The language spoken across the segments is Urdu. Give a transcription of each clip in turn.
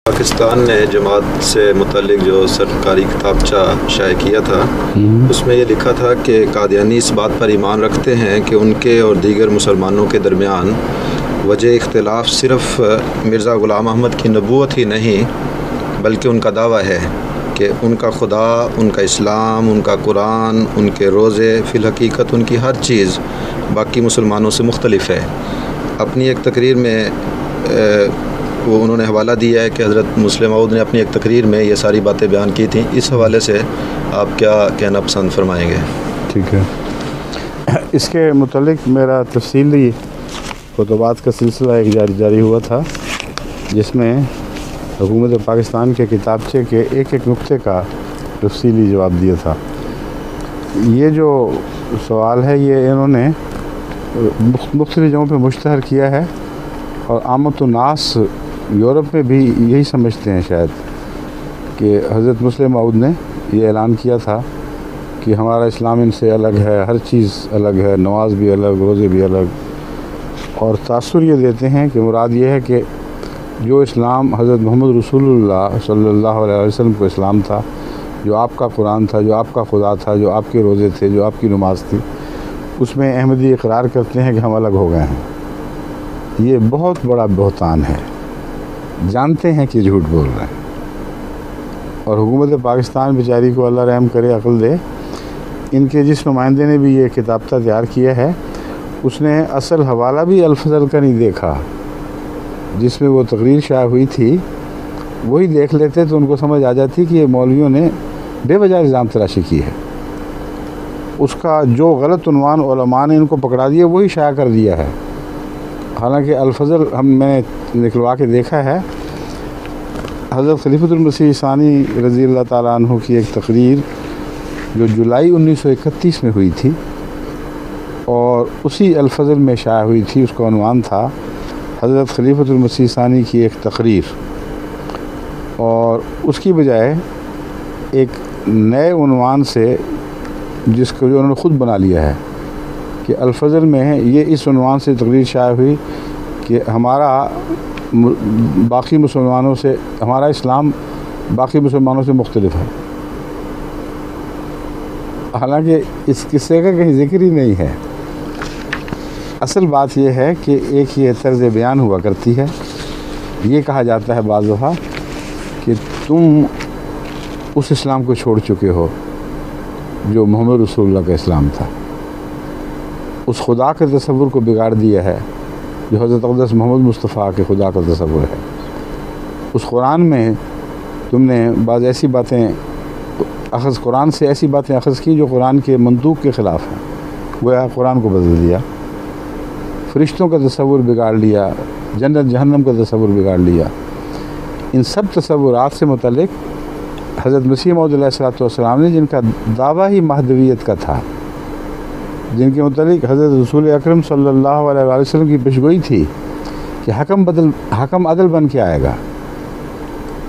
پاکستان نے جماعت سے متعلق جو سرکاری کتابچہ شائع کیا تھا اس میں یہ لکھا تھا کہ قادیانی اس بات پر ایمان رکھتے ہیں کہ ان کے اور دیگر مسلمانوں کے درمیان وجہ اختلاف صرف مرزا غلام احمد کی نبوت ہی نہیں بلکہ ان کا دعویٰ ہے کہ ان کا خدا، ان کا اسلام، ان کا قرآن، ان کے روزے، فی الحقیقت ان کی ہر چیز باقی مسلمانوں سے مختلف ہے۔ اپنی ایک تقریر میں وہ انہوں نے حوالہ دیا ہے کہ حضرت مسلم موعود نے اپنی ایک تقریر میں یہ ساری باتیں بیان کی تھیں۔ اس حوالے سے آپ کیا کہنا پسند فرمائیں گے؟ ٹھیک ہے، اس کے متعلق میرا تفصیلی خطبات کا سلسلہ ایک جاری ہوا تھا، جس میں حکومت پاکستان کے کتابچے کے ایک نقطے کا تفصیلی جواب دیا تھا۔ یہ جو سوال ہے یہ انہوں نے مختلف جگہوں پہ مشتہر کیا ہے، اور عامت الناس یورپ میں بھی یہی سمجھتے ہیں شاید کہ حضرت مسلم موعود نے یہ اعلان کیا تھا کہ ہمارا اسلام ان سے الگ ہے، ہر چیز الگ ہے، نماز بھی الگ، روزے بھی الگ، اور تاثر یہ دیتے ہیں کہ مراد یہ ہے کہ جو اسلام حضرت محمد رسول اللہ صلی اللہ علیہ وسلم کو اسلام تھا، جو آپ کا قرآن تھا، جو آپ کا خدا تھا، جو آپ کے روزے تھے، جو آپ کی نماز تھی، اس میں احمدی اقرار کرتے ہیں کہ ہم الگ ہو گئے ہیں۔ یہ بہت بڑا بہتان ہے، جانتے ہیں کہ جھوٹ بول رہے ہیں، اور حکومت پاکستان بیچاری کو اللہ رحم کرے، عقل دے، ان کے جس نمائندے نے بھی یہ کتابچہ تیار کیا ہے اس نے اصل حوالہ بھی الفضل کا نہیں دیکھا، جس میں وہ تقریر شائع ہوئی تھی وہی دیکھ لیتے تو ان کو سمجھ آ جاتی کہ یہ مولویوں نے بے وجہ الزام تراشی کی ہے۔ اس کا جو غلط عنوان علماء نے ان کو پکڑا دیا وہی شائع کر دیا ہے، حالانکہ الفضل میں نے نکلوا کے دیکھا ہے۔ حضرت خلیفۃ المسیح ثانی رضی اللہ تعالیٰ عنہ کی ایک تقریر جو جولائی 1931 میں ہوئی تھی اور اسی الفضل میں شائع ہوئی تھی، اس کا عنوان تھا حضرت خلیفۃ المسیح ثانی کی ایک تقریر، اور اس کی بجائے ایک نئے عنوان سے جس کو جو انہوں نے خود بنا لیا ہے کہ الفضل میں یہ اس عنوان سے تقریر شائع ہوئی کہ ہمارا باقی مسلمانوں سے، ہمارا اسلام باقی مسلمانوں سے مختلف ہے، حالانکہ اس قصے کا کہیں ذکر ہی نہیں ہے۔ اصل بات یہ ہے کہ ایک یہ طرز بیان ہوا کرتی ہے، یہ کہا جاتا ہے بعض دفعہ کہ تم اس اسلام کو چھوڑ چکے ہو جو محمد رسول اللہ کا اسلام تھا، اس خدا کے تصور کو بگاڑ دیا ہے جو حضرت اقدس محمد مصطفیٰ کے خدا کا تصور ہے۔ اس قرآن میں تم نے بعض ایسی باتیں قرآن سے ایسی باتیں اخذ کی جو قرآن کے منطوق کے خلاف ہیں، گویا قرآن کو بدل دیا، فرشتوں کا تصور بگاڑ لیا، جنت جہنم کا تصور بگاڑ لیا۔ ان سب تصورات سے متعلق حضرت مسیح موعود علیہ الصلوۃ والسلام نے جن کا دعویٰ ہی مہدویت کا تھا، جن کے متعلق حضرت رسول اکرم صلی اللہ علیہ وسلم کی پیشگوئی تھی کہ حکم عدل بن کے آئے گا،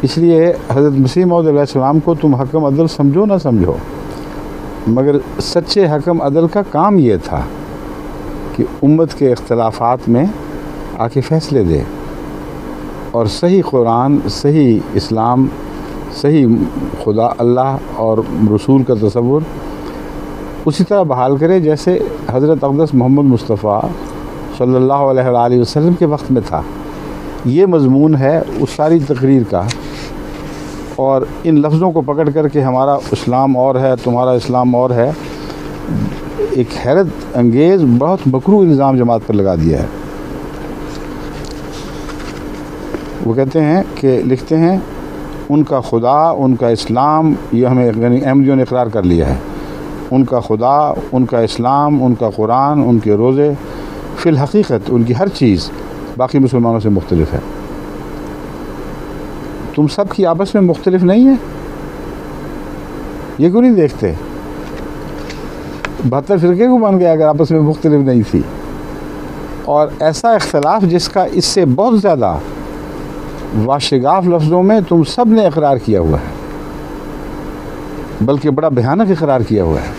اس لیے حضرت مسیح موعود علیہ السلام کو تم حکم عدل سمجھو نہ سمجھو، مگر سچے حکم عدل کا کام یہ تھا کہ امت کے اختلافات میں آ کے فیصلے دے، اور صحیح قرآن، صحیح اسلام، صحیح خدا اللہ اور رسول کا تصور اسی طرح بحال کرے جیسے حضرت اقدس محمد مصطفیٰ صلی اللہ علیہ وآلہ وسلم کے وقت میں تھا۔ یہ مضمون ہے اس ساری تقریر کا، اور ان لفظوں کو پکڑ کر کے ہمارا اسلام اور ہے، تمہارا اسلام اور ہے، ایک حیرت انگیز بہت مکروہ الزام جماعت پر لگا دیا ہے۔ وہ کہتے ہیں کہ لکھتے ہیں ان کا خدا، ان کا اسلام، یہ ہمیں یعنی احمدیوں نے اقرار کر لیا ہے، ان کا خدا، ان کا اسلام، ان کا قرآن، ان کے روزے، فی الحقیقت ان کی ہر چیز باقی مسلمانوں سے مختلف ہے۔ تم سب کی آپس میں مختلف نہیں ہے؟ یہ کیوں نہیں دیکھتے؟ 72 فرقے کو بن گیا اگر آپس میں مختلف نہیں تھی، اور ایسا اختلاف جس کا اس سے بہت زیادہ واشگاف لفظوں میں تم سب نے اقرار کیا ہوا ہے، بلکہ بڑا بھیانک اقرار کیا ہوا ہے،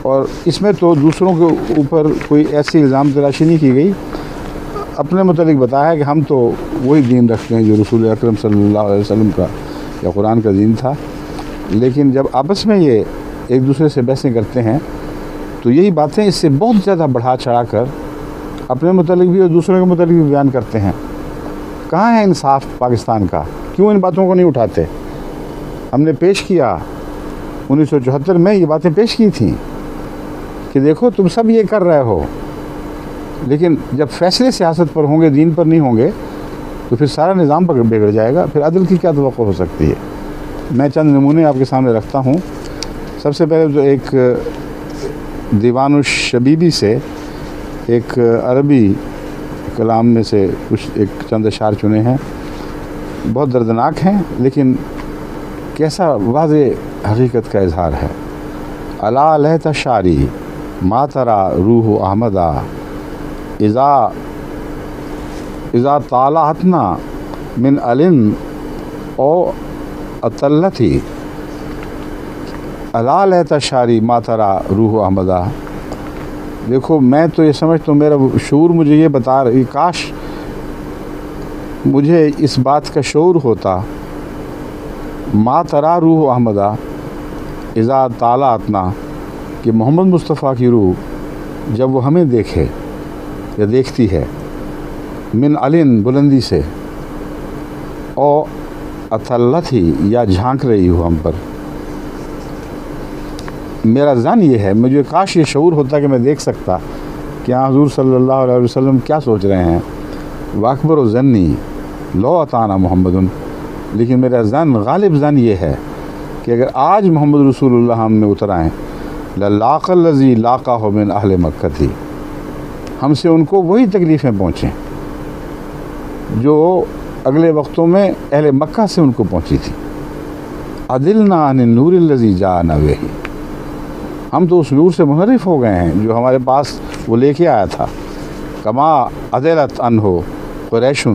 اور اس میں تو دوسروں کے اوپر کوئی ایسی الزام تراشی نہیں کی گئی۔ اپنے متعلق بتایا ہے کہ ہم تو وہی دین رکھتے ہیں جو رسول اکرم صلی اللہ علیہ وسلم کا یا قرآن کا دین تھا، لیکن جب آپس میں یہ ایک دوسرے سے بحثیں کرتے ہیں تو یہی باتیں اس سے بہت زیادہ بڑھا چڑھا کر اپنے متعلق بھی اور دوسروں کے متعلق بھی بیان کرتے ہیں۔ کہاں ہے انصاف پاکستان کا؟ کیوں ان باتوں کو نہیں اٹھاتے؟ ہم نے پیش کیا 1974 میں یہ باتیں پیش کی تھیں کہ دیکھو تم سب یہ کر رہے ہو، لیکن جب فیصلے سیاست پر ہوں گے، دین پر نہیں ہوں گے، تو پھر سارا نظام پر بگڑ جائے گا، پھر عدل کی کیا توقع ہو سکتی ہے؟ میں چند نمونے آپ کے سامنے رکھتا ہوں۔ سب سے پہلے تو ایک دیوان الشبیبی سے ایک عربی کلام میں سے کچھ ایک چند اشعار چنے ہیں، بہت دردناک ہیں لیکن کیسا واضح حقیقت کا اظہار ہے۔ الا لہت شاری ما ترا روح احمدہ اذا طالعتنا من علن او اطلتی الا لہت شاری ما ترا روح احمدہ۔ دیکھو میں تو یہ سمجھتا ہوں، میرا شعور مجھے یہ بتا رہی، کاش مجھے اس بات کا شعور ہوتا، ما ترا روح احمدہ اذا طالعتنا، کہ محمد مصطفیٰ کی روح جب وہ ہمیں دیکھے یا دیکھتی ہے، من علن بلندی سے، او اطلت ہی یا جھانک رہی ہو ہم پر، میرا ظن یہ ہے، مجھے کاش یہ شعور ہوتا کہ میں دیکھ سکتا کہ حضور صلی اللہ علیہ وسلم کیا سوچ رہے ہیں۔ واکبر و ظنی لو اطانا محمد، لیکن میرا ظن، غالب ظن یہ ہے کہ اگر آج محمد رسول اللہ ہم میں اتر آئیں، للاق الذی لاقہ من اہل مکہ تھی، ہم سے ان کو وہی تکلیفیں پہنچیں جو اگلے وقتوں میں اہل مکہ سے ان کو پہنچی تھی۔ عدلنا عن النور الذی جاءنا بہ، ہم تو اس نور سے منحرف ہو گئے ہیں جو ہمارے پاس وہ لے کے آیا تھا۔ کما عدلت عنہ قریش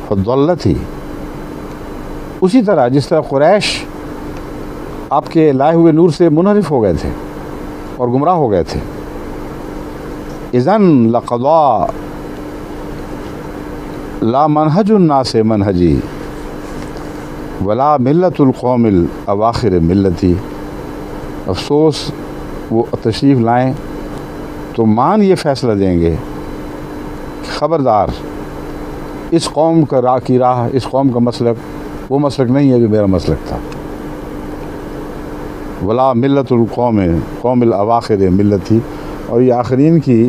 فضلت ہی، اسی طرح جس طرح قریش آپ کے لائے ہوئے نور سے منحرف ہو گئے تھے اور گمراہ ہو گئے تھے۔ اذن لقضا لا منہج الناس منہجی ولا ملت القوم الاواخر ملتی، افسوس وہ تشریف لائیں تو مان یہ فیصلہ دیں گے، خبردار اس قوم کی راہ، اس قوم کا مسلک وہ مسلک نہیں ہے جو میرا مسلک تھا۔ ولا ملت القوم قوم الاواخر ملتی، اور یہ آخرین کی،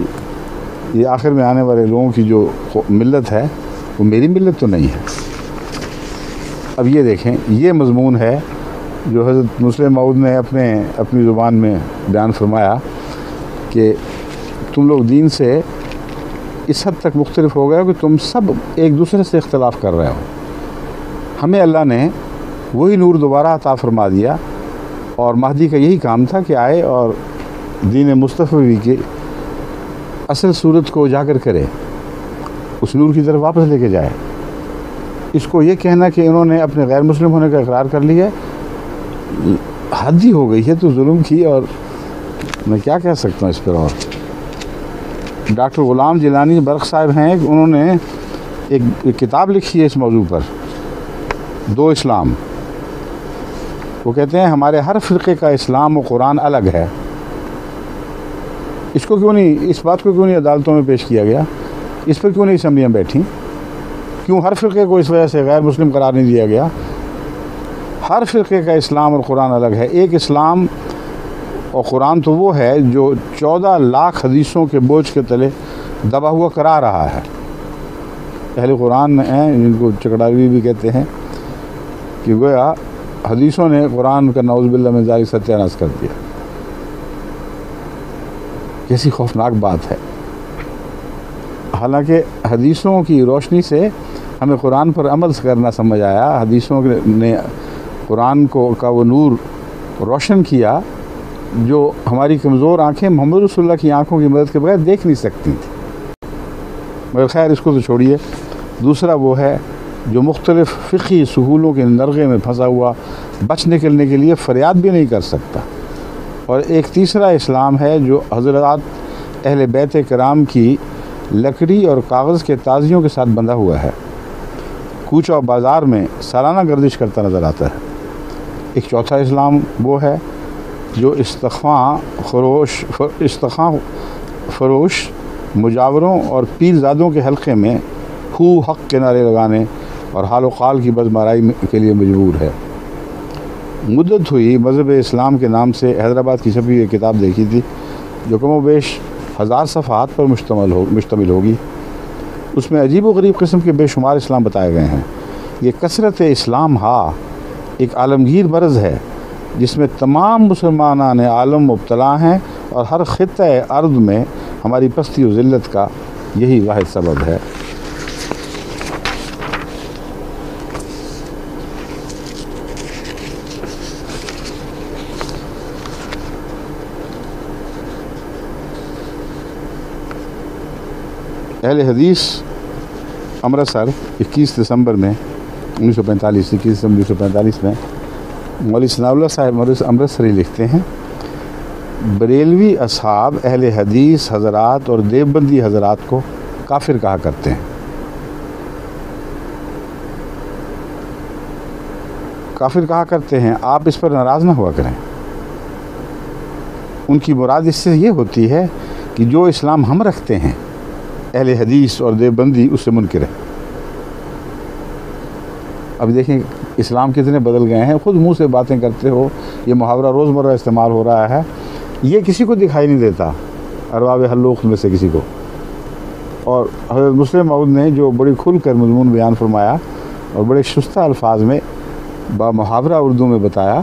یہ آخر میں آنے والے لوگوں کی جو ملت ہے وہ میری ملت تو نہیں ہے۔ اب یہ دیکھیں، یہ مضمون ہے جو حضرت مسلم موعود نے اپنی زبان میں بیان فرمایا کہ تم لوگ دین سے اس حد تک مختلف ہو گئے ہو کہ تم سب ایک دوسرے سے اختلاف کر رہے ہو۔ ہمیں اللہ نے وہی نور دوبارہ عطا فرما دیا، اور مہدی کا یہی کام تھا کہ آئے اور دین مصطفی کی اصل صورت کو اجاگر کرے، اس نور کی طرف واپس لے کے جائے۔ اس کو یہ کہنا کہ انہوں نے اپنے غیر مسلم ہونے کا اقرار کر لیا، حد ہی ہو گئی ہے تو ظلم کی، اور میں کیا کہہ سکتا ہوں اس پر۔ اور ڈاکٹر غلام جیلانی برق صاحب ہیں، انہوں نے ایک کتاب لکھی ہے اس موضوع پر، دو اسلام۔ وہ کہتے ہیں ہمارے ہر فرقے کا اسلام و قرآن الگ ہے۔ اس کو کیوں نہیں، اس بات کو کیوں نہیں عدالتوں میں پیش کیا گیا؟ اس پر کیوں نہیں اسمبلیاں بیٹھیں؟ کیوں ہر فرقے کو اس وجہ سے غیر مسلم قرار نہیں دیا گیا؟ ہر فرقے کا اسلام اور قرآن الگ ہے۔ ایک اسلام اور قرآن تو وہ ہے جو 14 لاکھ حدیثوں کے بوجھ کے تلے دبا ہوا کرا رہا ہے۔ اہل قرآن ہیں جن کو چکڑاوی بھی کہتے ہیں، کہ گویا حدیثوں نے قرآن کا نعوذ باللہ من ذالک ستیہ ناش کر دیا۔ کیسی خوفناک بات ہے۔ حالانکہ حدیثوں کی روشنی سے ہمیں قرآن پر عمل کرنا سمجھ آیا، حدیثوں نے قرآن کا وہ نور روشن کیا جو ہماری کمزور آنکھیں محمد رسول اللہ کی آنکھوں کی مدد کے بغیر دیکھ نہیں سکتی تھی۔ مگر خیر اس کو تو چھوڑیے۔ دوسرا وہ ہے جو مختلف فقہی سہولوں کے نرغے میں پھنسا ہوا بچ نکلنے کے لیے فریاد بھی نہیں کر سکتا۔ اور ایک تیسرا اسلام ہے جو حضرات اہل بیت کرام کی لکڑی اور کاغذ کے تازیوں کے ساتھ بندھا ہوا ہے، کوچہ و بازار میں سالانہ گردش کرتا نظر آتا ہے۔ ایک چوتھا اسلام وہ ہے جو استخفاں فروش مجاوروں اور پیر زادوں کے حلقے میں ہو حق کے نعرے لگانے اور حال و قال کی بزمارائی کے لیے مجبور ہے۔ مدت ہوئی مذہب اسلام کے نام سے حیدرآباد کی چھپی ہوئی کتاب دیکھی تھی جو کم و بیش 1000 صفحات پر مشتمل ہوگی۔ اس میں عجیب و غریب قسم کے بے شمار اسلام بتائے گئے ہیں۔ یہ کثرت اسلام ایک عالمگیر مرض ہے جس میں تمام مسلمانان عالم مبتلا ہیں، اور ہر خطہ ارض میں ہماری پستی و ذلت کا یہی واحد سبب ہے۔ اہل حدیث امرتسر 21 دسمبر 1945 میں مولوی ثناء اللہ صاحب امرتسری لکھتے ہیں، بریلوی اصحاب اہل حدیث حضرات اور دیوبندی حضرات کو کافر کہا کرتے ہیں۔ کافر کہا کرتے ہیں، آپ اس پر ناراض نہ ہوا کریں۔ ان کی مراد اس سے یہ ہوتی ہے کہ جو اسلام ہم رکھتے ہیں اہل حدیث اور دیوبندی اس سے منکر ہے۔ اب دیکھیں اسلام کتنے بدل گئے ہیں، خود منہ سے باتیں کرتے ہو، یہ محاورہ روزمرہ استعمال ہو رہا ہے، یہ کسی کو دکھائی نہیں دیتا، ارباب حلوق میں سے کسی کو۔ اور حضرت مسلم موعود نے جو بڑی کھل کر مضمون بیان فرمایا اور بڑے شستہ الفاظ میں با محاورہ اردو میں بتایا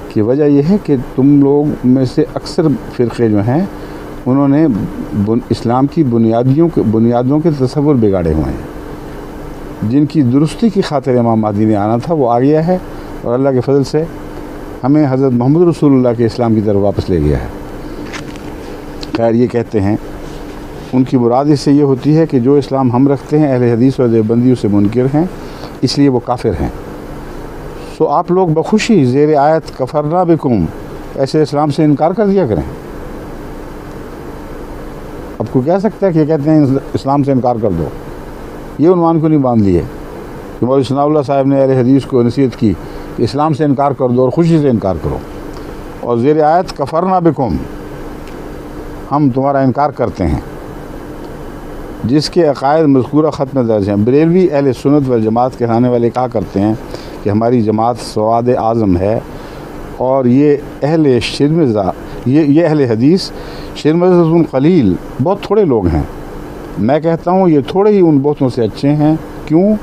کہ وجہ یہ ہے کہ تم لوگ میں سے اکثر فرقے جو ہیں انہوں نے اسلام کی بنیادوں کے تصور بگاڑے ہوئے ہیں، جن کی درستی کی خاطر امام مہدی نے آنا تھا وہ آ گیا ہے، اور اللہ کے فضل سے ہمیں حضرت محمد رسول اللہ کے اسلام کی طرف واپس لے گیا ہے۔ خیر، یہ کہتے ہیں ان کی مراد اس سے یہ ہوتی ہے کہ جو اسلام ہم رکھتے ہیں اہل حدیث اور دیوبندی اس سے منکر ہیں، اس لیے وہ کافر ہیں۔ سو آپ لوگ بخوشی زیر آیت کفرنا بکم ایسے اسلام سے انکار کر دیا کریں۔ اب کو کہہ سکتا ہے کہ یہ کہتے ہیں اسلام سے انکار کر دو، یہ عنوان کو نہیں باندھ لیے کہ مولوی ثناء اللہ صاحب نے اہل حدیث کو نصیحت کی کہ اسلام سے انکار کر دو اور خوشی سے انکار کرو، اور زیر آیت کفرنا بکم ہم تمہارا انکار کرتے ہیں، جس کے عقائد مذکورہ خط میں درج ہیں۔ بریلوی اہل سنت والجماعت کہلانے والے کہا کرتے ہیں کہ ہماری جماعت سواد اعظم ہے، اور یہ اہل شرمزہ یہ اہل حدیث شرمزہ قلیل بہت تھوڑے لوگ ہیں۔ میں کہتا ہوں یہ تھوڑے ہی ان بہتوں سے اچھے ہیں۔ کیوں؟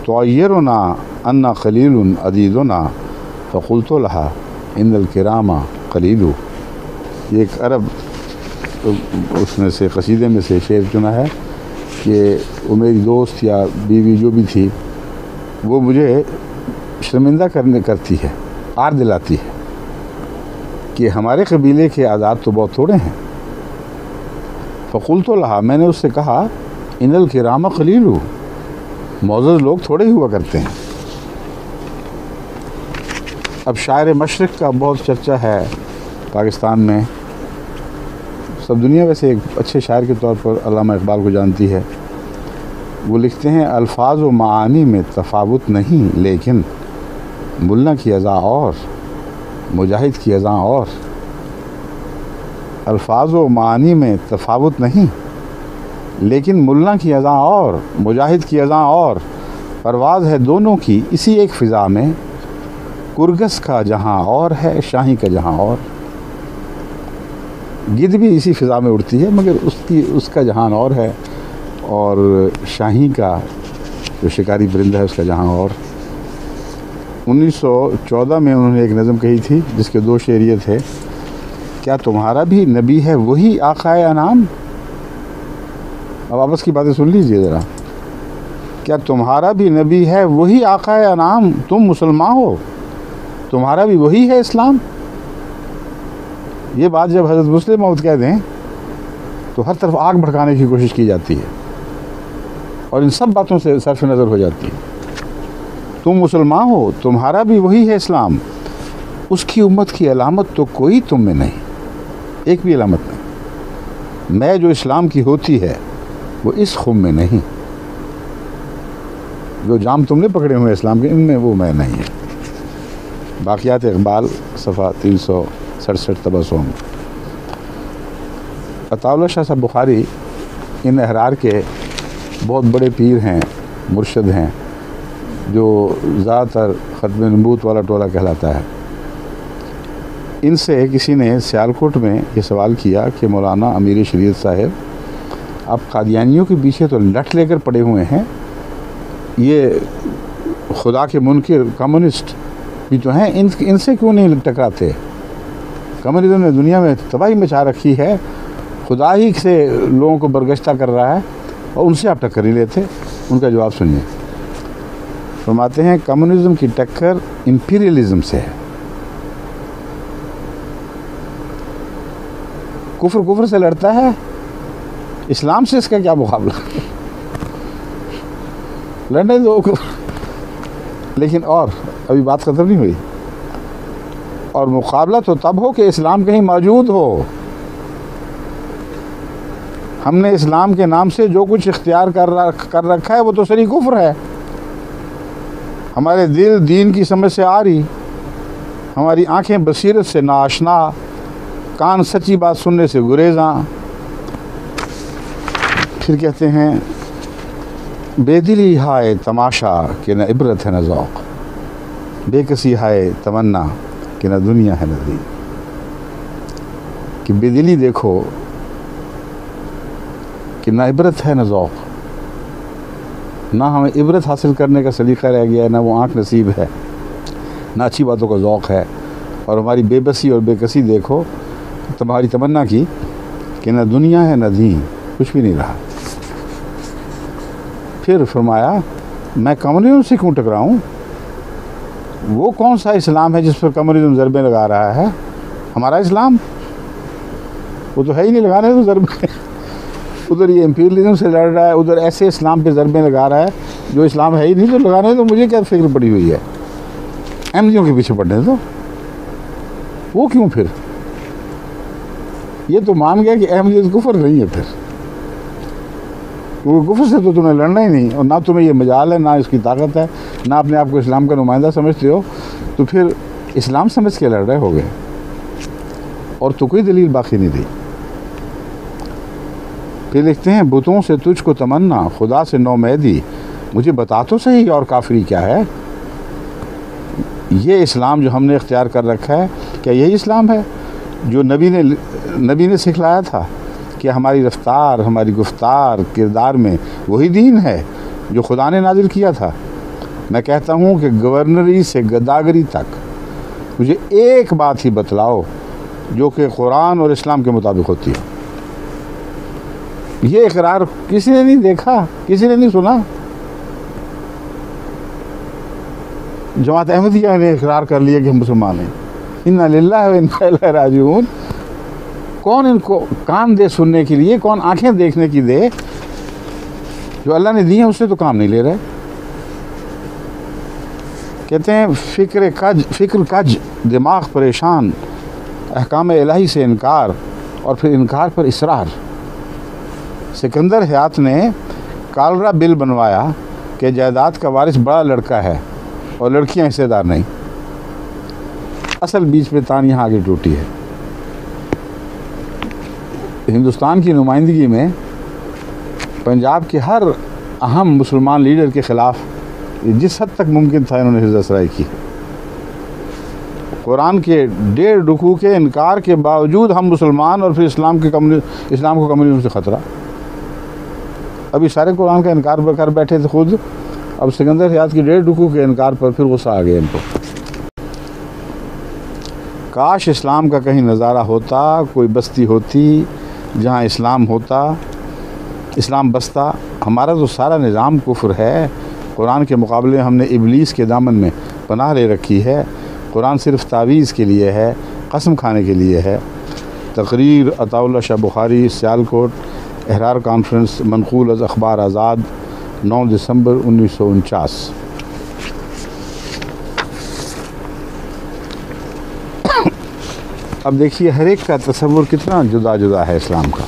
تعیرنا ان قلیل عدیدنا فقلت لها ان الکرام قلیل۔ یہ ایک عرب اس میں سے قصیدے میں سے شعر چنا ہے کہ وہ میری دوست یا بیوی جو بھی تھی وہ مجھے شرمندہ کرتی ہے، عار دلاتی ہے کہ ہمارے قبیلے کے اعداد تو بہت تھوڑے ہیں۔ فقلت لها، میں نے اس سے کہا ان الکرام قلیل، معزز لوگ تھوڑے ہی ہوا کرتے ہیں۔ اب شاعر مشرق کا بہت چرچا ہے پاکستان میں، سب دنیا ویسے ایک اچھے شاعر کے طور پر علامہ اقبال کو جانتی ہے۔ وہ لکھتے ہیں الفاظ و معانی میں تفاوت نہیں، لیکن ملا کی اذا اور مجاہد کی اذا اور۔ الفاظ و معانی میں تفاوت نہیں، لیکن ملا کی اذا اور مجاہد کی اذا اور۔ پرواز ہے دونوں کی اسی ایک فضا میں، کرگس کا جہاں اور ہے شاہی کا جہاں اور۔ گدھ بھی اسی فضا میں اڑتی ہے مگر اس کا جہان اور ہے، اور شاہی کا جو شکاری پرندہ ہے اس کا جہاں اور۔ 1914 میں انہوں نے ایک نظم کہی تھی جس کے 2 شعر یہ تھے، کیا تمہارا بھی نبی ہے وہی آقائے انعام؟ اب آپس کی باتیں سن لیجئے ذرا۔ کیا تمہارا بھی نبی ہے وہی آقائے انعام؟ تم مسلمان ہو، تمہارا بھی وہی ہے اسلام؟ یہ بات جب حضرت مسلم موعود کہہ دیں تو ہر طرف آگ بھڑکانے کی کوشش کی جاتی ہے اور ان سب باتوں سے صرف نظر ہو جاتی ہے۔ تم مسلمان ہو، تمہارا بھی وہی ہے اسلام، اس کی امت کی علامت تو کوئی تم میں نہیں، ایک بھی علامت نہیں۔ میں جو اسلام کی ہوتی ہے وہ اس خم میں نہیں، جو جام تم نے پکڑے ہوئے اسلام کے، ان میں وہ میں نہیں ہے۔ باقیات اقبال صفحہ 367 تبسم۔ عطا اللہ شاہ صاحب بخاری ان احرار کے بہت بڑے پیر ہیں، مرشد ہیں، جو زیادہ تر ختم نبوت والا ٹولہ کہلاتا ہے۔ ان سے کسی نے سیالکوٹ میں یہ سوال کیا کہ مولانا امیر شریعت صاحب، آپ قادیانیوں کے پیچھے تو لٹ لے کر پڑے ہوئے ہیں، یہ خدا کے منکر کمیونسٹ بھی تو ہیں، ان سے کیوں نہیں ٹکراتے؟ کمیونزم نے دنیا میں تباہی مچا رکھی ہے، خدا ہی سے لوگوں کو برگشتہ کر رہا ہے، اور ان سے آپ ٹکر نہیں لیتے۔ ان کا جواب سنیے، فرماتے ہیں کمیونزم کی ٹکر امپیریلزم سے ہے، کفر سے لڑتا ہے، اسلام سے اس کا کیا مقابلہ؟ لڑنے دو۔ لیکن اور ابھی بات ختم نہیں ہوئی، اور مقابلہ تو تب ہو کہ اسلام کہیں موجود ہو۔ ہم نے اسلام کے نام سے جو کچھ اختیار کر رکھا ہے وہ تو صریح کفر ہے۔ ہمارے دل دین کی سمجھ سے آ رہی، ہماری آنکھیں بصیرت سے ناآشنا، کان سچی بات سننے سے گریزاں۔ پھر کہتے ہیں بے دلی ہائے تماشا کہ نہ عبرت ہے نہ ذوق، بے کسی ہائے تمنا کہ نہ دنیا ہے نہ دین۔ کہ بے دلی دیکھو کہ نہ عبرت ہے نہ ذوق، نہ ہمیں عبرت حاصل کرنے کا سلیقہ رہ گیا ہے، نہ وہ آنکھ نصیب ہے، نہ اچھی باتوں کا ذوق ہے، اور ہماری بے بسی اور بے کسی دیکھو تمہاری تمنا کی کہ نہ دنیا ہے نہ دین، کچھ بھی نہیں رہا۔ پھر فرمایا میں کمیونزم سے کیوں ٹکراؤں؟ وہ کون سا اسلام ہے جس پر کمیونزم ضربیں لگا رہا ہے؟ ہمارا اسلام وہ تو ہے ہی نہیں لگانے تو ضربیں۔ ادھر یہ امپیریلزم سے لڑ رہا ہے، ادھر ایسے اسلام پہ ضربیں لگا رہا ہے جو اسلام ہے ہی نہیں، تو لگانے تو مجھے کیا فکر پڑی ہوئی ہے؟ احمدیوں کے پیچھے پڑنے تو وہ کیوں؟ پھر یہ تو مان گیا کہ احمدیت کفر نہیں ہے، پھر وہ کفر سے تو تمہیں لڑنا ہی نہیں، اور نہ تمہیں یہ مجال ہے، نہ اس کی طاقت ہے، نہ اپنے آپ کو اسلام کا نمائندہ سمجھتے ہو، تو پھر اسلام سمجھ کے لڑ رہے ہو گئے، اور تو کوئی دلیل باقی نہیں دی۔ پھر لکھتے ہیں بتوں سے تجھ کو تمنا، خدا سے نومیدی، مجھے بتا تو صحیح اور کافری کیا ہے؟ یہ اسلام جو ہم نے اختیار کر رکھا ہے، کیا یہی اسلام ہے جو نبی نے سکھلایا تھا کہ ہماری رفتار، ہماری گفتار، کردار میں وہی دین ہے جو خدا نے نازل کیا تھا؟ میں کہتا ہوں کہ گورنری سے گداگری تک مجھے ایک بات ہی بتلاؤ جو کہ قرآن اور اسلام کے مطابق ہوتی ہے۔ یہ اقرار کسی نے نہیں دیکھا، کسی نے نہیں سنا۔ جماعت احمدیہ نے اقرار کر لیا کہ ہم مسلمان ہیں، انا للہ و انا الیہ راجعون۔ کون ان کو کان دے سننے کے لیے، کون آنکھیں دیکھنے کی دے؟ جو اللہ نے دی ہیں اس سے تو کام نہیں لے رہے۔ کہتے ہیں فکر کج، دماغ پریشان، احکام الہی سے انکار، اور پھر انکار پر اصرار۔ سکندر حیات نے کالرا بل بنوایا کہ جائیداد کا وارث بڑا لڑکا ہے اور لڑکیاں حصے دار نہیں۔ اصل بیچ پہ تان یہاں آگے ٹوٹی ہے۔ ہندوستان کی نمائندگی میں پنجاب کے ہر اہم مسلمان لیڈر کے خلاف جس حد تک ممکن تھا انہوں نے حزب اسرائی کی۔ قرآن کے 1.5 رکوع کے انکار کے باوجود ہم مسلمان، اور پھر اسلام کو کمیونزم سے خطرہ۔ ابھی سارے قرآن کا انکار کر بیٹھے تھے خود، اب سکندر حیات کی 1.5 رکوع کے انکار پر پھر غصہ آ گیا ان کو۔ کاش اسلام کا کہیں نظارہ ہوتا، کوئی بستی ہوتی جہاں اسلام ہوتا، اسلام بستا۔ ہمارا تو سارا نظام کفر ہے۔ قرآن کے مقابلے ہم نے ابلیس کے دامن میں پناہ لے رکھی ہے۔ قرآن صرف تعویذ کے لیے ہے، قسم کھانے کے لیے ہے۔ تقریر عطا اللہ شاہ بخاری، سیالکوٹ، احرار کانفرنس، منقول از اخبار آزاد، 9 دسمبر 1949۔ اب دیکھیے ہر ایک کا تصور کتنا جدا جدا ہے اسلام کا۔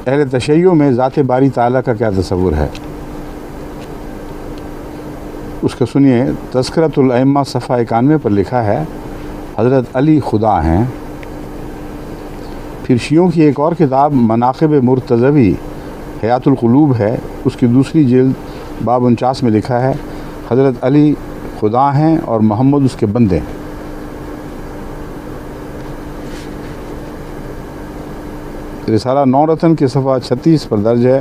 اہل تشیع میں ذات باری تعالیٰ کا کیا تصور ہے، اس کا سنیے۔ تذکرۃ الائمہ صفحہ 91 پر لکھا ہے حضرت علی خدا ہیں۔ پھر شیعوں کی ایک اور کتاب مناقب مرتضوی حیات القلوب ہے، اس کی دوسری جلد باب 49 میں لکھا ہے حضرت علی خدا ہیں اور محمد اس کے بندے ہیں۔ رسالہ نو رتن کے صفحہ 36 پر درج ہے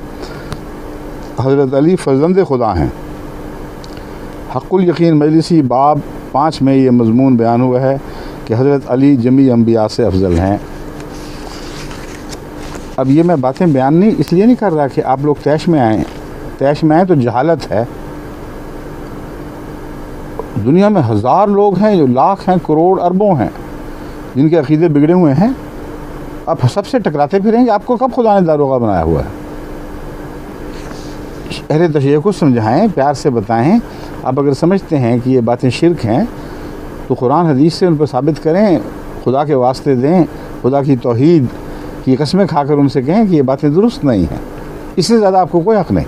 حضرت علی فرزند خدا ہیں۔ حق الیقین مجلسی باب 5 میں یہ مضمون بیان ہوا ہے کہ حضرت علی جمیع انبیاء سے افضل ہیں۔ اب یہ میں باتیں بیان نہیں اس لیے نہیں کر رہا کہ آپ لوگ طیش میں آئیں تو جہالت ہے۔ دنیا میں ہزار لوگ ہیں، جو لاکھ ہیں، کروڑ اربوں ہیں، جن کے عقیدے بگڑے ہوئے ہیں۔ اب سب سے ٹکراتے پھریں گے، آپ کو کب خدا نے داروغہ بنایا ہوا ہے؟ اہل تشیع کو سمجھائیں، پیار سے بتائیں۔ آپ اگر سمجھتے ہیں کہ یہ باتیں شرک ہیں تو قرآن حدیث سے ان پر ثابت کریں، خدا کے واسطے دیں، خدا کی توحید کی قسمیں کھا کر ان سے کہیں کہ یہ باتیں درست نہیں ہیں۔ اس سے زیادہ آپ کو کوئی حق نہیں۔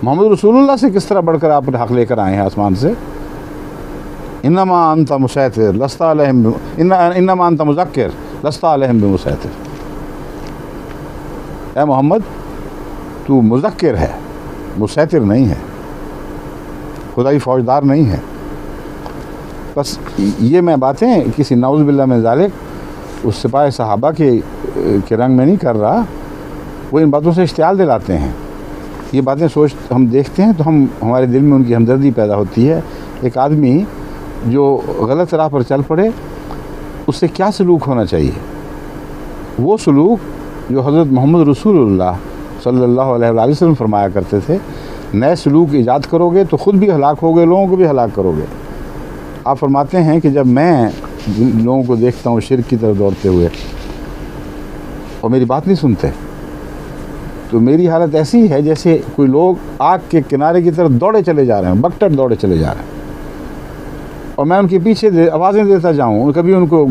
محمد رسول اللہ سے کس طرح بڑھ کر آپ حق لے کر آئے ہیں آسمان سے؟ انما انت مسیطر لست علیہم، انما انت مذکر لست علیہم بمسیطر۔ اے محمد تو مذکر ہے، مسیطر نہیں ہے، خدائی فوجدار نہیں ہے۔ بس یہ میں باتیں کسی نعوذ باللہ من ذالک اس سپاہ صحابہ کے رنگ میں نہیں کر رہا، وہ ان باتوں سے اشتعال دلاتے ہیں۔ یہ باتیں ہم دیکھتے ہیں تو ہمارے دل میں ان کی ہمدردی پیدا ہوتی ہے۔ ایک آدمی جو غلط راہ پر چل پڑے اس سے کیا سلوک ہونا چاہیے؟ وہ سلوک جو حضرت محمد رسول اللہ صلی اللہ علیہ وآلہ وسلم فرمایا کرتے تھے، نئے سلوک ایجاد کرو گے تو خود بھی ہلاک ہوگے، لوگوں کو بھی ہلاک کرو گے۔ آپ فرماتے ہیں کہ جب میں لوگوں کو دیکھتا ہوں شرک کی طرف دوڑتے ہوئے اور میری بات نہیں سنتے تو میری حالت ایسی ہے جیسے کوئی لوگ آگ کے کنارے کی طرف دوڑے چلے جا رہے ہیں، بکٹر دوڑے چلے جا رہے ہیں، اور میں ان کے پیچھے آوازیں دیتا جاؤں، کبھی ان کو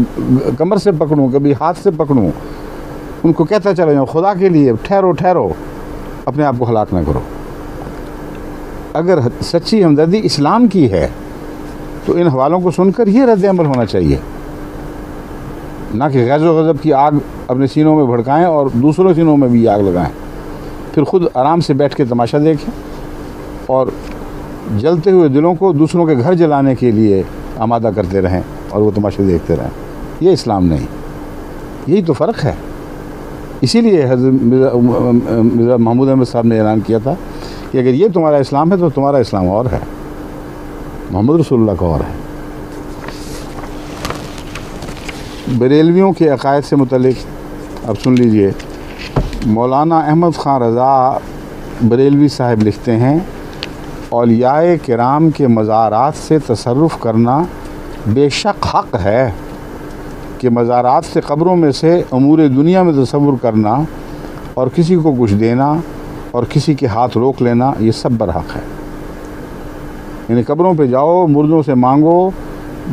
کمر سے پکڑوں، کبھی ہاتھ سے پکڑوں، ان کو کہتا چلا جاؤں خدا کے لیے ٹھہرو، اپنے آپ کو ہلاک نہ کرو۔ اگر سچی ہمدردی اسلام کی ہے تو ان حوالوں کو سن کر یہ رد عمل ہونا چاہیے، نہ کہ غیظ و غضب کی آگ اپنے سینوں میں بھڑکائیں اور دوسروں سینوں میں بھی آگ لگائیں، پھر خود آرام سے بیٹھ کے تماشا دیکھیں اور جلتے ہوئے دلوں کو دوسروں کے گھر جلانے کے لیے آمادہ کرتے رہیں اور وہ تماشے دیکھتے رہیں۔ یہ اسلام نہیں، یہی تو فرق ہے۔ اسی لیے حضرت مرزا محمود احمد صاحب نے اعلان کیا تھا کہ اگر یہ تمہارا اسلام ہے تو تمہارا اسلام اور ہے، محمد رسول اللہ کا اور ہے۔ بریلویوں کے عقائد سے متعلق اب سن لیجئے۔ مولانا احمد خان رضا بریلوی صاحب لکھتے ہیں، اولیاء کرام کے مزارات سے تصرف کرنا بے شک حق ہے کہ مزارات سے قبروں میں سے امور دنیا میں تصور کرنا اور کسی کو کچھ دینا اور کسی کے ہاتھ روک لینا یہ سب برحق ہے۔ یعنی قبروں پہ جاؤ، مردوں سے مانگو،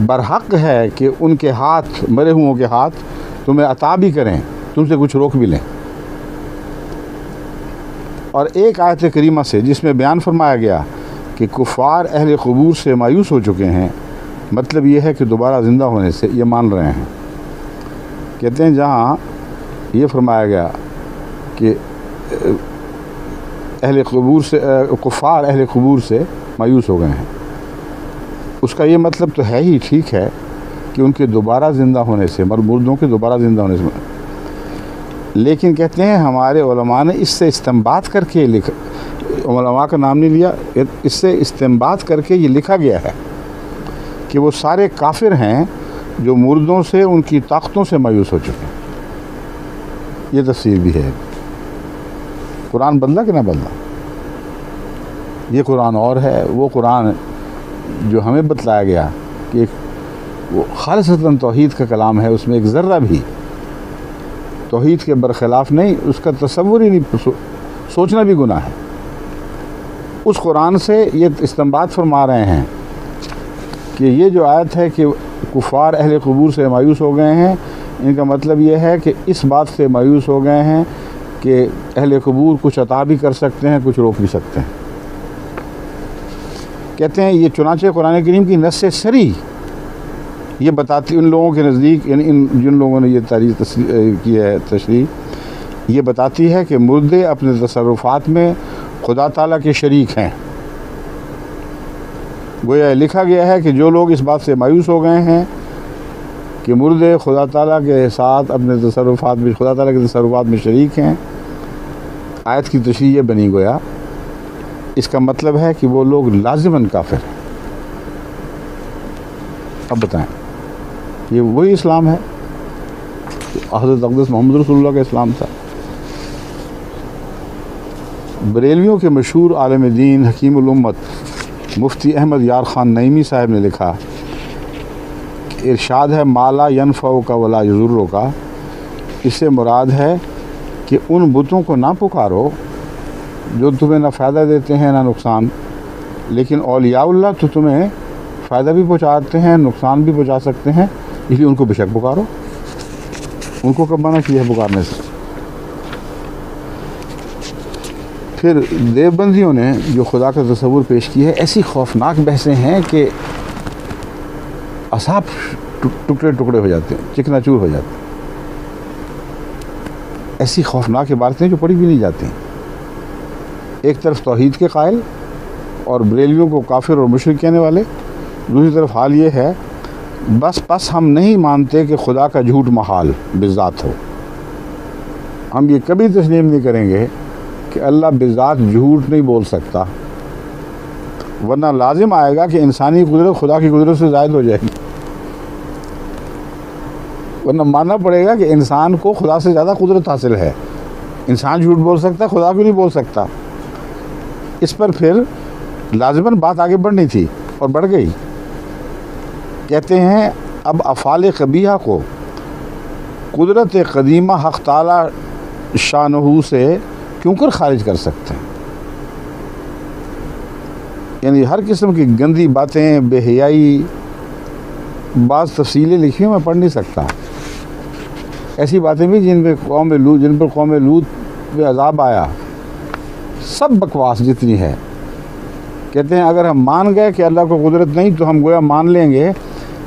برحق ہے کہ ان کے ہاتھ، مرے ہوں کے ہاتھ تمہیں عطا بھی کریں، تم سے کچھ روک بھی لیں۔ اور ایک آیت کریمہ سے جس میں بیان فرمایا گیا کہ کفار اہل قبور سے مایوس ہو چکے ہیں، مطلب یہ ہے کہ دوبارہ زندہ ہونے سے یہ مان رہے ہیں۔ کہتے ہیں جہاں یہ فرمایا گیا کہ اہل قبور سے کفار اہل قبور سے مایوس ہو گئے ہیں، اس کا یہ مطلب تو ہے ہی ٹھیک ہے کہ ان کے دوبارہ زندہ ہونے سے، مردوں کے دوبارہ زندہ ہونے سے، لیکن کہتے ہیں ہمارے علماء نے اس سے استنباط کر کے لکھا، علماء کا نام نہیں لیا، اس سے استنباط کر کے یہ لکھا گیا ہے کہ وہ سارے کافر ہیں جو مردوں سے، ان کی طاقتوں سے مایوس ہو چکے ہیں۔ یہ تفسیر بھی ہے۔ قرآن بدلا کہ نہ بدلا؟ یہ قرآن اور ہے، وہ قرآن جو ہمیں بتلایا گیا کہ وہ خالصتاً توحید کا کلام ہے، اس میں ایک ذرہ بھی توحید کے برخلاف نہیں، اس کا تصور ہی نہیں، سوچنا بھی گناہ ہے۔ اس قرآن سے یہ استنباط فرما رہے ہیں کہ یہ جو آیت ہے کہ کفار اہل قبور سے مایوس ہو گئے ہیں، ان کا مطلب یہ ہے کہ اس بات سے مایوس ہو گئے ہیں کہ اہل قبور کچھ عطا بھی کر سکتے ہیں، کچھ روک بھی سکتے ہیں۔ کہتے ہیں یہ چنانچہ قرآن کریم کی نص سری یہ بتاتی ان لوگوں کے نزدیک، یعنی جن لوگوں نے یہ تاریخ کی ہے تشریح، یہ بتاتی ہے کہ مردے اپنے تصرفات میں خدا تعالیٰ کے شریک ہیں۔ گویا لکھا گیا ہے کہ جو لوگ اس بات سے مایوس ہو گئے ہیں کہ مردے خدا تعالیٰ کے ساتھ اپنے تصرفات میں، خدا تعالیٰ کے تصرفات میں شریک ہیں، آیت کی تشریح یہ بنی گویا اس کا مطلب ہے کہ وہ لوگ لازماً کافر ہیں۔ اب بتائیں، یہ وہی اسلام ہے حضرت اقدس محمد رسول اللہ کا اسلام تھا؟ بریلویوں کے مشہور عالم دین حکیم الامت مفتی احمد یار خان نعیمی صاحب نے لکھا کہ ارشاد ہے مالا ینفعو کا ولا یضرو کا، اس سے مراد ہے کہ ان بتوں کو نہ پکارو جو تمہیں نہ فائدہ دیتے ہیں نہ نقصان، لیکن اولیاء اللہ تو تمہیں فائدہ بھی پہنچاتے ہیں، نقصان بھی پہنچا سکتے ہیں، اس لیے ان کو بے شک پکارو۔ ان کو کب منع کیا ہے پکارنے سے؟ پھر دیوبندیوں نے جو خدا کا تصور پیش کی ہے، ایسی خوفناک بحثیں ہیں کہ اعصاب ٹکڑے ٹکڑے ہو جاتے ہیں، چکنا چور ہو جاتے ہیں۔ ایسی خوفناک عبارتیں جو پڑھی بھی نہیں جاتی ہیں۔ ایک طرف توحید کے قائل اور بریلویوں کو کافر اور مشرک کہنے والے، دوسری طرف حال یہ ہے بس ہم نہیں مانتے کہ خدا کا جھوٹ محال بذات ہو۔ ہم یہ کبھی تسلیم نہیں کریں گے کہ اللہ بذات جھوٹ نہیں بول سکتا، ورنہ لازم آئے گا کہ انسانی قدرت خدا کی قدرت سے زائد ہو جائے گی، ورنہ ماننا پڑے گا کہ انسان کو خدا سے زیادہ قدرت حاصل ہے۔ انسان جھوٹ بول سکتا ہے، خدا کیوں نہیں بول سکتا؟ اس پر پھر لازماً بات آگے بڑھنی تھی اور بڑھ گئی۔ کہتے ہیں اب افعال قبیحہ کو قدرت قدیمہ حق تعالی شانہ سے کیوں کر خارج کر سکتے ہیں؟ یعنی ہر قسم کی گندی باتیں، بے حیائی، بعض تفصیلیں لکھی ہیں میں پڑھ نہیں سکتا، ایسی باتیں بھی جن پر قوم لوط پہ عذاب آیا، سب بکواس جتنی ہے۔ کہتے ہیں اگر ہم مان گئے کہ اللہ کو قدرت نہیں تو ہم گویا مان لیں گے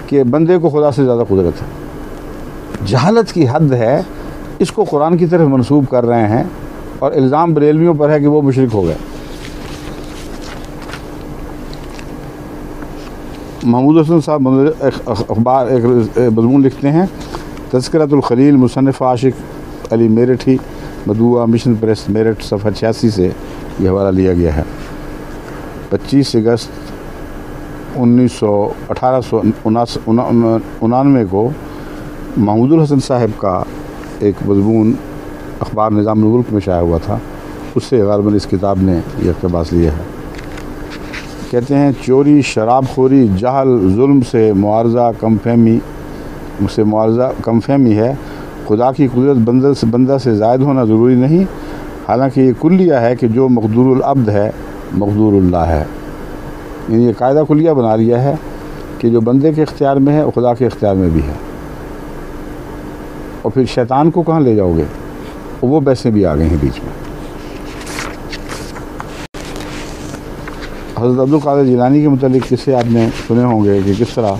کہ بندے کو خدا سے زیادہ قدرت ہے۔ جہالت کی حد ہے، اس کو قرآن کی طرف منسوب کر رہے ہیں اور الزام بریلویوں پر ہے کہ وہ مشرک ہو گئے۔ محمود حسن صاحب اخبار ایک مضمون لکھتے ہیں، تذکرۃ الخلیل مصنف عاشق علی میرٹھی، مدعوہ مشن پریس میرٹھ، صفحہ 86 سے یہ حوالہ لیا گیا ہے۔ 25 اگست 1899 کو محمود الحسن صاحب کا ایک مضمون اخبار نظام الملک میں شائع ہوا تھا، اس سے غالباً اس کتاب نے یہ اقتباس لیا ہے۔ کہتے ہیں چوری، شراب خوری، جہل، ظلم سے معارضہ کم فہمی ہے۔ خدا کی قدرت بندہ سے زائد ہونا ضروری نہیں، حالانکہ یہ کلیہ ہے کہ جو مقدور العبد ہے مقدور اللہ ہے۔ یعنی یہ قاعدہ کلیہ بنا لیا ہے کہ جو بندے کے اختیار میں ہے وہ خدا کے اختیار میں بھی ہے۔ اور پھر شیطان کو کہاں لے جاؤ گے؟ وہ بحثیں بھی آ گئی ہیں بیچ میں۔ حضرت عبدالقادر جیلانی کے متعلق قصے آپ نے سنے ہوں گے کہ کس طرح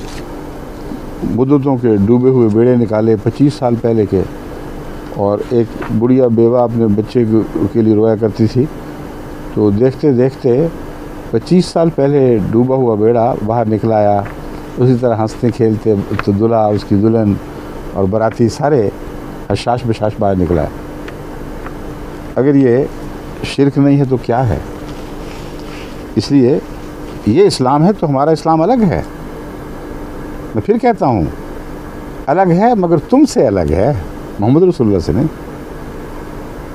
بدعتوں کے ڈوبے ہوئے بیڑے نکالے 25 سال پہلے کے، اور ایک بڑھیا بیوہ اپنے بچے کے لیے رویا کرتی تھی، تو دیکھتے دیکھتے 25 سال پہلے ڈوبا ہوا بیڑا باہر نکلایا، اسی طرح ہنستے کھیلتے تو دلہا، اس کی دلہن اور باراتی سارے حشاش بشاش باہر نکلا ہے۔ اگر یہ شرک نہیں ہے تو کیا ہے؟ اس لیے یہ اسلام ہے تو ہمارا اسلام الگ ہے۔ میں پھر کہتا ہوں الگ ہے، مگر تم سے الگ ہے، محمد رسول اللہ سے نہیں۔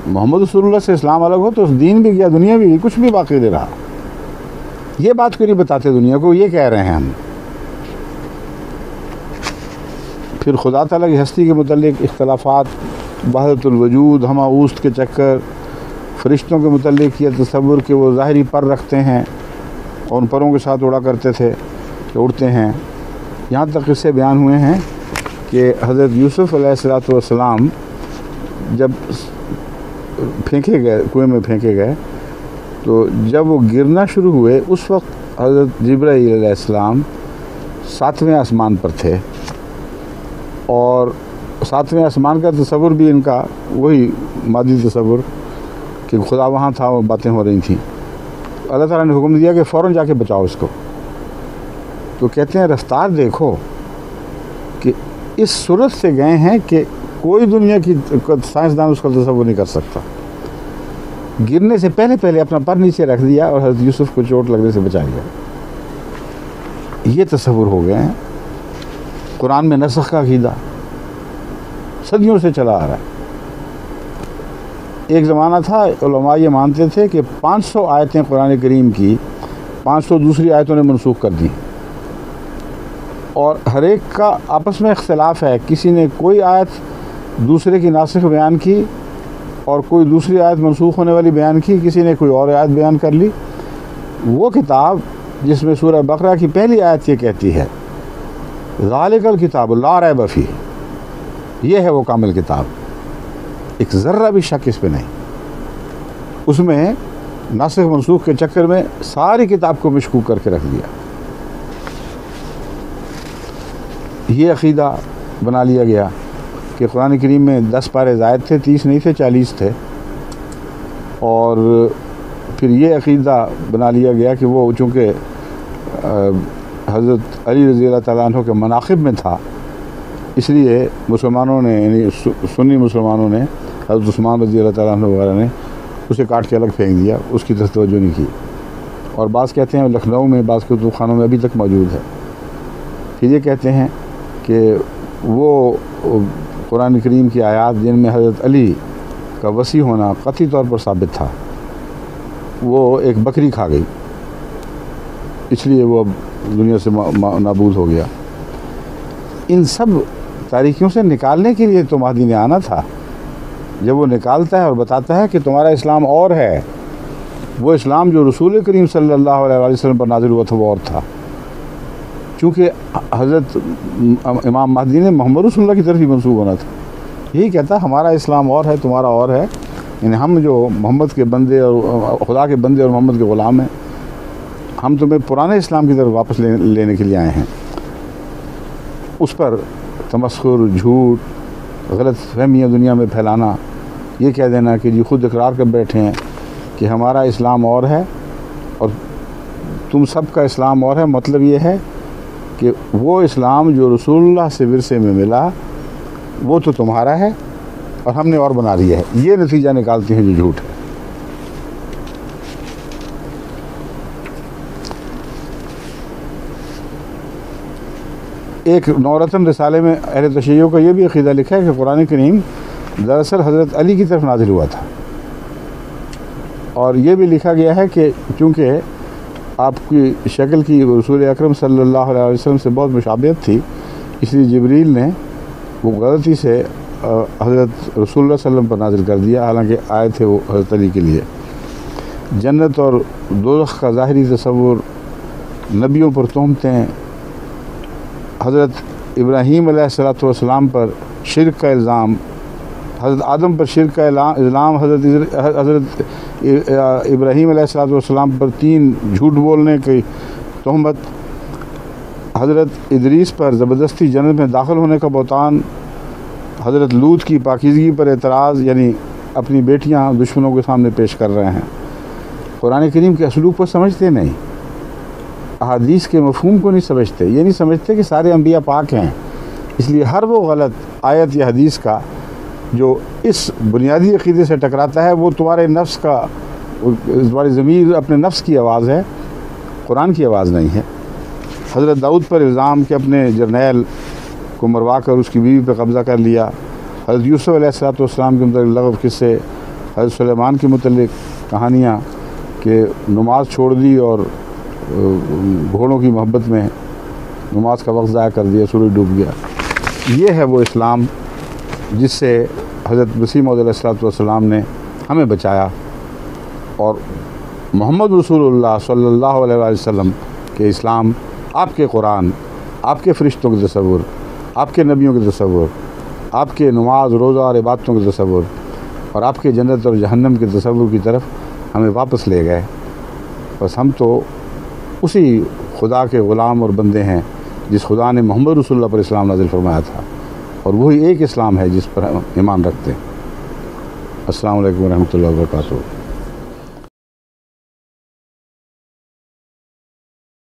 محمد رسول اللہ سے اسلام الگ ہو تو اس دین بھی گیا، دنیا بھی، کچھ بھی باقی نہیں رہا۔ یہ بات کیوں نہیں بتاتے دنیا کو؟ یہ کہہ رہے ہیں ہم۔ پھر خدا تعالیٰ کی ہستی کے متعلق اختلافات، وحدت الوجود، ہمہ اوست کے چکر، فرشتوں کے متعلق یہ تصور کہ وہ ظاہری پر رکھتے ہیں اور ان پروں کے ساتھ اڑا کرتے تھے کہ اڑتے ہیں۔ یہاں تک اس سے بیان ہوئے ہیں کہ حضرت یوسف علیہ السلام جب پھینکے گئے، کنویں میں پھینکے گئے، تو جب وہ گرنا شروع ہوئے اس وقت حضرت جبرائیل علیہ السلام 7ویں آسمان پر تھے، اور 7ویں آسمان کا تصور بھی ان کا وہی مادی تصور کہ خدا وہاں تھا، وہ باتیں ہو رہی تھیں۔ اللہ تعالیٰ نے حکم دیا کہ فوراً جا کے بچاؤ اس کو۔ تو کہتے ہیں رفتار دیکھو کہ اس صورت سے گئے ہیں کہ کوئی دنیا کی سائنسدان اس کا تصور نہیں کر سکتا۔ گرنے سے پہلے پہلے اپنا پر نیچے رکھ دیا اور حضرت یوسف کو چوٹ لگنے سے بچا لیا۔ یہ تصور ہو گئے ہیں۔ قرآن میں نسخ کا عقیدہ صدیوں سے چلا آ رہا ہے۔ ایک زمانہ تھا علماء یہ مانتے تھے کہ 500 آیتیں قرآن کریم کی 500 دوسری آیتوں نے منسوخ کر دی، اور ہر ایک کا آپس میں اختلاف ہے۔ کسی نے کوئی آیت دوسرے کی ناسخ بیان کی اور کوئی دوسری آیت منسوخ ہونے والی بیان کی، کسی نے کوئی اور آیت بیان کر لی۔ وہ کتاب جس میں سورہ بقرہ کی پہلی آیت یہ کہتی ہے ذالک الکتاب لا ریب فیہ، یہ ہے وہ کامل کتاب، ایک ذرہ بھی شک اس پہ نہیں۔ اس میں ناسخ منسوخ کے چکر میں ساری کتاب کو مشکوک کر کے رکھ دیا۔ یہ عقیدہ بنا لیا گیا کہ قرآن کریم میں 10 پارے زائد تھے، 30 نہیں تھے، 40 تھے، اور پھر یہ عقیدہ بنا لیا گیا کہ وہ چونکہ حضرت علی رضی اللہ تعالیٰ عنہ کے مناقب میں تھا، اس لیے مسلمانوں نے یعنی سنی مسلمانوں نے حضرت عثمان رضی اللہ تعالیٰ عنہ وغیرہ نے اسے کاٹ کے الگ پھینک دیا، اس کی طرف توجہ نہیں کی۔ اور بعض کہتے ہیں لکھنؤ میں بعض کتب خانوں میں ابھی تک موجود ہے۔ پھر یہ کہتے ہیں کہ وہ قرآن کریم کی آیات جن میں حضرت علی کا وسیع ہونا قطعی طور پر ثابت تھا، وہ ایک بکری کھا گئی، اس لیے وہ اب دنیا سے نابود ہو گیا۔ ان سب تاریکیوں سے نکالنے کے لیے تو مہدی نے آنا تھا۔ جب وہ نکالتا ہے اور بتاتا ہے کہ تمہارا اسلام اور ہے، وہ اسلام جو رسول کریم صلی اللہ علیہ وسلم پر نازل ہوا تھا وہ اور تھا، چونکہ حضرت امام مہدی نے محمد رسول اللہ کی طرف ہی منسوب ہونا تھا۔ یہی کہتا ہمارا اسلام اور ہے، تمہارا اور ہے، یعنی ہم جو محمد کے بندے اور خدا کے بندے اور محمد کے غلام ہیں، ہم تمہیں پرانے اسلام کی طرف واپس لینے کے لیے آئے ہیں۔ اس پر تمسخر، جھوٹ، غلط فہمیاں دنیا میں پھیلانا، یہ کہہ دینا کہ جی خود اقرار کر بیٹھے ہیں کہ ہمارا اسلام اور ہے اور تم سب کا اسلام اور ہے، مطلب یہ ہے کہ وہ اسلام جو رسول اللہ سے ورثے میں ملا وہ تو تمہارا ہے اور ہم نے اور بنا لیا ہے۔ یہ نتیجہ نکالتے ہیں جو جھوٹ ہے۔ ایک نورتن رسالے میں اہل تشیع کا یہ بھی عقیدہ لکھا ہے کہ قرآن کریم دراصل حضرت علی کی طرف نازل ہوا تھا، اور یہ بھی لکھا گیا ہے کہ چونکہ آپ کی شکل کی رسول اکرم صلی اللہ علیہ وسلم سے بہت مشابہت تھی، اس لیے جبریل نے وہ غلطی سے حضرت رسول اللہ صلی اللہ علیہ وسلم پر نازل کر دیا، حالانکہ آئے تھے وہ حضرت علی کے لیے۔ جنت اور دوزخ کا ظاہری تصور، نبیوں پر تہمتیں، حضرت ابراہیم علیہ السلام پر شرک کا الزام، حضرت آدم پر شرک کا الزام، حضرت ابراہیم علیہ السلام پر 3 جھوٹ بولنے کی تہمت، حضرت ادریس پر زبردستی جنت میں داخل ہونے کا بہتان، حضرت لوط کی پاکیزگی پر اعتراض، یعنی اپنی بیٹیاں دشمنوں کے سامنے پیش کر رہے ہیں۔ قرآن کریم کے اسلوب کو سمجھتے نہیں، احادیث کے مفہوم کو نہیں سمجھتے، یہ نہیں سمجھتے کہ سارے انبیاء پاک ہیں، اس لیے ہر وہ غلط آیت یا حدیث کا جو اس بنیادی عقیدے سے ٹکراتا ہے وہ تمہارے نفس کا، تمہاری ضمیر اپنے نفس کی آواز ہے، قرآن کی آواز نہیں ہے۔ حضرت داؤد پر الزام کہ اپنے جرنیل کو مروا کر اس کی بیوی پہ قبضہ کر لیا، حضرت یوسف علیہ السلام کے متعلق لغو قصے، حضرت سلیمان کے متعلق کہانیاں کہ نماز چھوڑ دی اور گھوڑوں کی محبت میں نماز کا وقت ضائع کر دیا، سورج ڈوب گیا۔ یہ ہے وہ اسلام جس سے حضرت مسیح موعود علیہ السلام نے ہمیں بچایا، اور محمد رسول اللہ صلی اللہ علیہ وسلم کے اسلام، آپ کے قرآن، آپ کے فرشتوں کے تصور، آپ کے نبیوں کے تصور، آپ کے نماز، روزہ اور عبادتوں کے تصور، اور آپ کے جنت اور جہنم کے تصور کی طرف ہمیں واپس لے گئے۔ بس ہم تو اسی خدا کے غلام اور بندے ہیں جس خدا نے محمد رسول اللہ پر اسلام نازل فرمایا تھا، اور وہی ایک اسلام ہے جس پر ہم ایمان رکھتے ہیں۔ السلام علیکم ورحمۃ اللہ وبرکاتہ۔